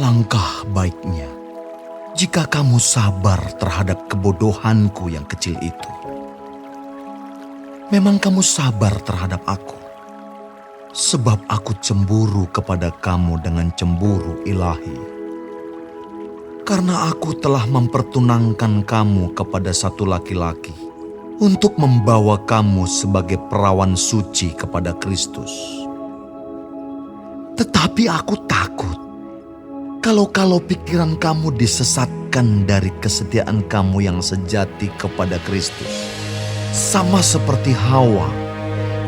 Alangkah baiknya jika kamu sabar terhadap kebodohanku yang kecil itu. Memang kamu sabar terhadap aku, sebab aku cemburu kepada kamu dengan cemburu ilahi. Karena aku telah mempertunangkan kamu kepada satu laki-laki untuk membawa kamu sebagai perawan suci kepada Kristus. Tetapi aku takut kalau pikiran kamu disesatkan dari kesetiaan kamu yang sejati kepada Kristus, sama seperti Hawa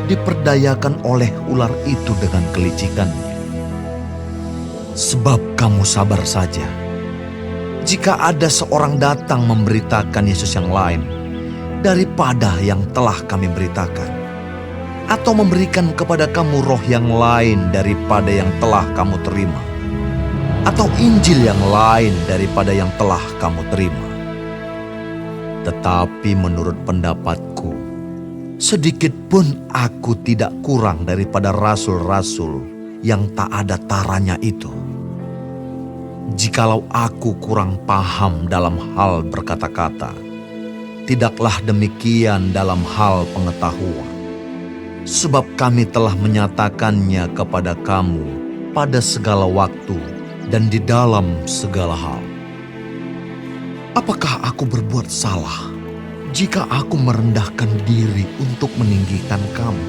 diperdayakan oleh ular itu dengan kelicikannya. Sebab kamu sabar saja jika ada seorang datang memberitakan Yesus yang lain daripada yang telah kami beritakan, atau memberikan kepada kamu roh yang lain daripada yang telah kamu terima, atau Injil yang lain daripada yang telah kamu terima. Tetapi menurut pendapatku, sedikit pun aku tidak kurang daripada rasul-rasul yang tak ada taranya itu. Jikalau aku kurang paham dalam hal berkata-kata, tidaklah demikian dalam hal pengetahuan. Sebab kami telah menyatakannya kepada kamu pada segala waktu dan di dalam segala hal. Apakah aku berbuat salah jika aku merendahkan diri untuk meninggikan kamu?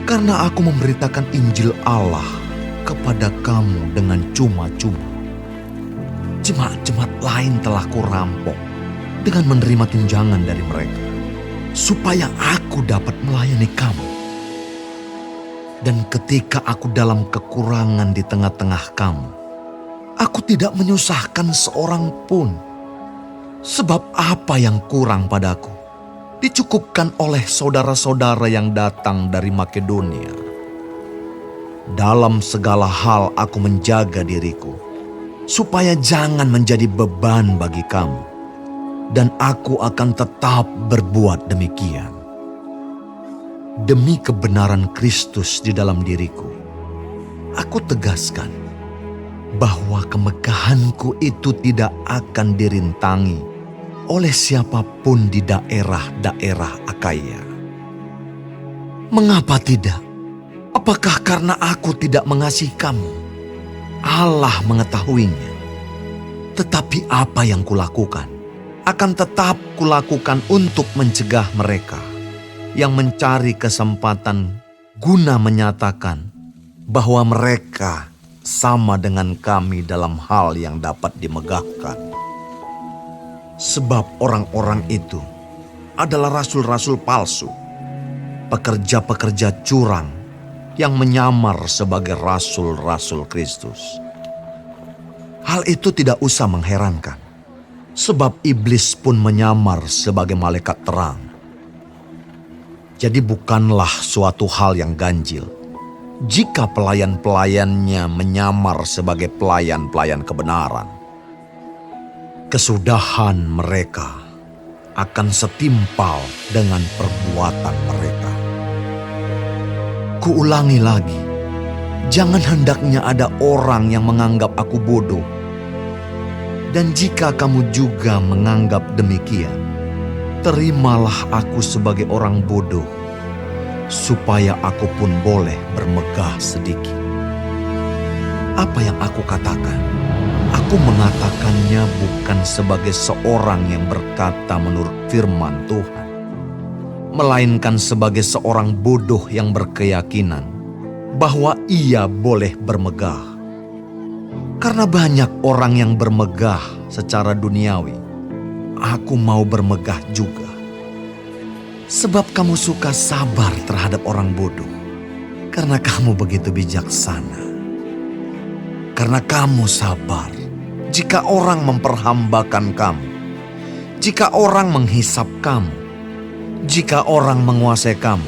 Karena aku memberitakan Injil Allah kepada kamu dengan cuma-cuma. Jemaat-jemaat lain telah kurampok dengan menerima tunjangan dari mereka, supaya aku dapat melayani kamu. Dan ketika aku dalam kekurangan di tengah-tengah kamu, aku tidak menyusahkan seorang pun. Sebab apa yang kurang padaku dicukupkan oleh saudara-saudara yang datang dari Makedonia. Dalam segala hal aku menjaga diriku, supaya jangan menjadi beban bagi kamu. Dan aku akan tetap berbuat demikian. Demi kebenaran Kristus di dalam diriku, aku tegaskan bahwa kemegahanku itu tidak akan dirintangi oleh siapapun di daerah-daerah Akaya. Mengapa tidak? Apakah karena aku tidak mengasihi kamu? Allah mengetahuinya. Tetapi apa yang kulakukan akan tetap kulakukan untuk mencegah mereka yang mencari kesempatan guna menyatakan bahwa mereka sama dengan kami dalam hal yang dapat dimegahkan. Sebab orang-orang itu adalah rasul-rasul palsu, pekerja-pekerja curang yang menyamar sebagai rasul-rasul Kristus. Hal itu tidak usah mengherankan, sebab iblis pun menyamar sebagai malaikat terang. Jadi bukanlah suatu hal yang ganjil jika pelayan-pelayannya menyamar sebagai pelayan-pelayan kebenaran. Kesudahan mereka akan setimpal dengan perbuatan mereka. Kuulangi lagi, jangan hendaknya ada orang yang menganggap aku bodoh. Dan jika kamu juga menganggap demikian, terimalah aku sebagai orang bodoh, supaya aku pun boleh bermegah sedikit. Apa yang aku katakan, aku mengatakannya bukan sebagai seorang yang berkata menurut firman Tuhan, melainkan sebagai seorang bodoh yang berkeyakinan bahwa ia boleh bermegah. Karena banyak orang yang bermegah secara duniawi, aku mau bermegah juga. Sebab kamu suka sabar terhadap orang bodoh, karena kamu begitu bijaksana. Karena kamu sabar jika orang memperhambakan kamu, jika orang menghisap kamu, jika orang menguasai kamu,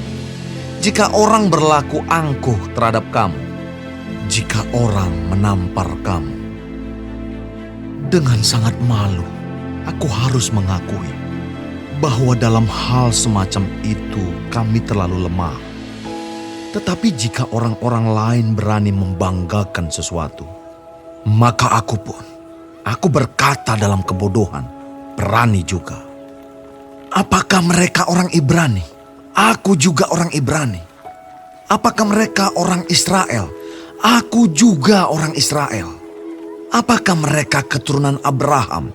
jika orang berlaku angkuh terhadap kamu, jika orang menampar kamu. Dengan sangat malu, aku harus mengakui bahwa dalam hal semacam itu kami terlalu lemah. Tetapi jika orang-orang lain berani membanggakan sesuatu, Maka aku berkata dalam kebodohan, berani juga. Apakah mereka orang Ibrani? Aku juga orang Ibrani. Apakah mereka orang Israel? Aku juga orang Israel. Apakah mereka keturunan Abraham?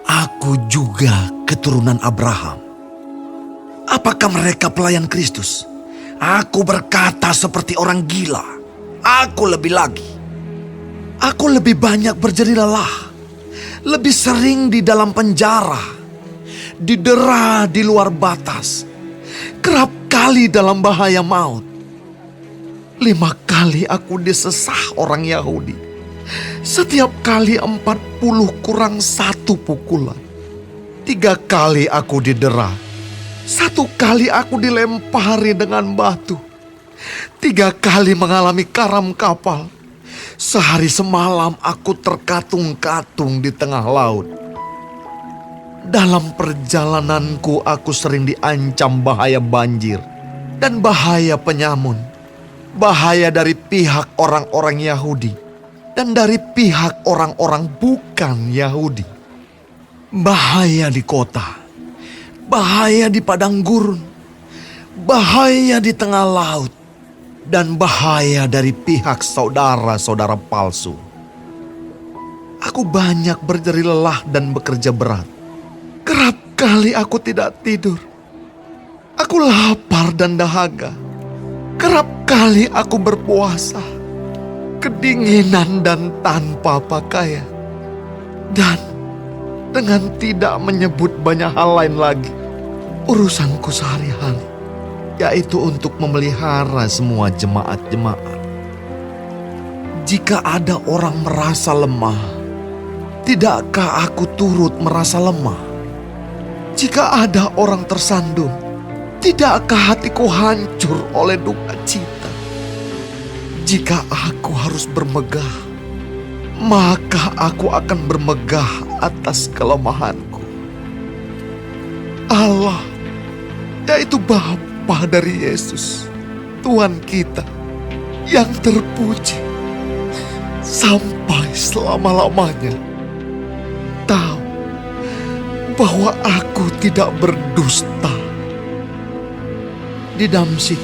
Aku juga keturunan Abraham. Apakah mereka pelayan Kristus? Aku berkata seperti orang gila. Aku lebih lagi. Aku lebih banyak berjeri lelah. Lebih sering di dalam penjara. Didera di luar batas. Kerap kali dalam bahaya maut. 5 kali aku disesah orang Yahudi. Setiap kali 40 kurang 1 pukulan. 3 kali aku didera. 1 kali aku dilempari dengan batu. 3 kali mengalami karam kapal. Sehari semalam aku terkatung-katung di tengah laut. Dalam perjalananku aku sering diancam bahaya banjir dan bahaya penyamun. Bahaya dari pihak orang-orang Yahudi dan dari pihak orang-orang bukan Yahudi. Bahaya di kota, bahaya di padang gurun, bahaya di tengah laut, dan bahaya dari pihak saudara-saudara palsu. Aku banyak berjeri lelah dan bekerja berat. Kerap kali aku tidak tidur. Aku lapar dan dahaga. Kerap kali aku berpuasa, kedinginan dan tanpa pakaian. Dan dengan tidak menyebut banyak hal lain lagi, urusanku sehari-hari, yaitu untuk memelihara semua jemaat-jemaat. Jika ada orang merasa lemah, tidakkah aku turut merasa lemah? Jika ada orang tersandung, tidakkah hatiku hancur oleh duka cita? Jika aku harus bermegah, maka aku akan bermegah atas kelemahanku. Allah, yaitu Bapa dari Yesus, Tuhan kita yang terpuji sampai selama-lamanya, tahu bahwa aku tidak berdusta. Di Damsyik,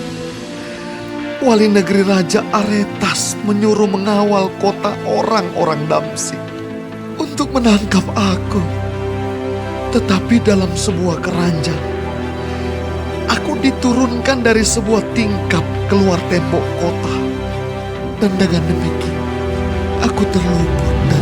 wali negeri Raja Aretas menyuruh mengawal kota orang-orang Damsyik untuk menangkap aku. Tetapi dalam sebuah keranjang, aku diturunkan dari sebuah tingkap keluar tembok kota. Dan dengan demikian, aku terluput dari